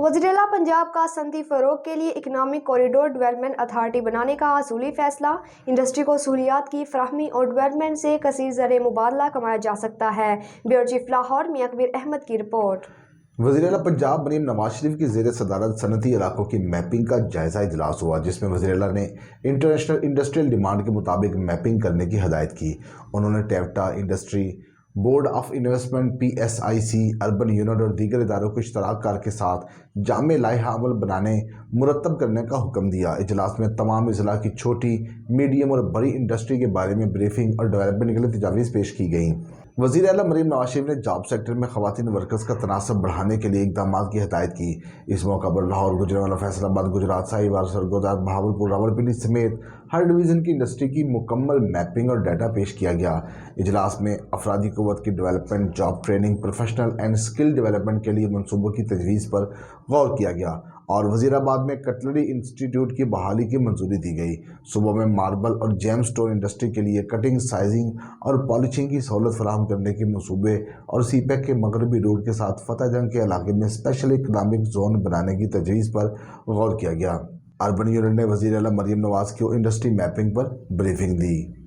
وزیراعلیٰ پنجاب کا صنعتی فروغ کے لیے اکنامک کوریڈور ڈیولپمنٹ اتھارٹی بنانے کا اصولی فیصلہ۔ انڈسٹری کو سہولیات کی فراہمی اور ڈیولپمنٹ سے کثیر زرعی مبادلہ کمایا جا سکتا ہے۔ بیورو چیف لاہور میں اکبر احمد کی رپورٹ۔ وزیراعلیٰ پنجاب مریم نواز شریف کی زیر صدارت صنعتی علاقوں کی میپنگ کا جائزہ اجلاس ہوا، جس میں وزیراعلیٰ نے انٹرنیشنل انڈسٹریل ڈیمانڈ کے مطابق میپنگ کرنے کی ہدایت کی۔ انہوں نے ٹیفٹا، industry board of investment, PSIC، urban unit اور دیگر اداروں کو اشتراک کار کے ساتھ جامع لائحہ عمل بنانے مرتب کرنے کا حکم دیا۔ اجلاس میں تمام اضلاع کی چھوٹی، میڈیم اور بڑی انڈسٹری کے بارے میں بریفنگ اور ڈیولپمنٹ کے لیے تجاویز پیش کی گئیں۔ وزیر اعلیٰ مریم نواز شریف نے جاب سیکٹر میں خواتین ورکرز کا تناسب بڑھانے کے لیے اقدامات کی ہدایت کی۔ اس موقع پر لاہور، گوجرانوالہ، فیصل آباد، گجرات، ساہیوال، سرگودا، بہاولپور، راولپنڈی سمیت ہر ڈویژن کی انڈسٹری کی مکمل میپنگ اور ڈیٹا پیش کیا گیا۔ اجلاس میں افرادی قوت کی development, job training, professional and skill development کے لیے منصوبوں کی تجویز پر غور کیا گیا اور وزیر آباد میں کٹلری انسٹی ٹیوٹ کی بحالی کی منظوری دی گئی۔ صوبوں میں ماربل اور جیم سٹون انڈسٹری کے لیے کٹنگ، سائزنگ اور پالشنگ کی سہولت فراہم کرنے کے منصوبے اور CPEC کے مغربی روٹ کے ساتھ فتح جنگ کے علاقے میں اسپیشل اکنامک زون بنانے کی تجویز پر غور کیا گیا۔ اربن یونٹ نے وزیر اعلیٰ مریم نواز کو انڈسٹری میپنگ پر بریفنگ دی۔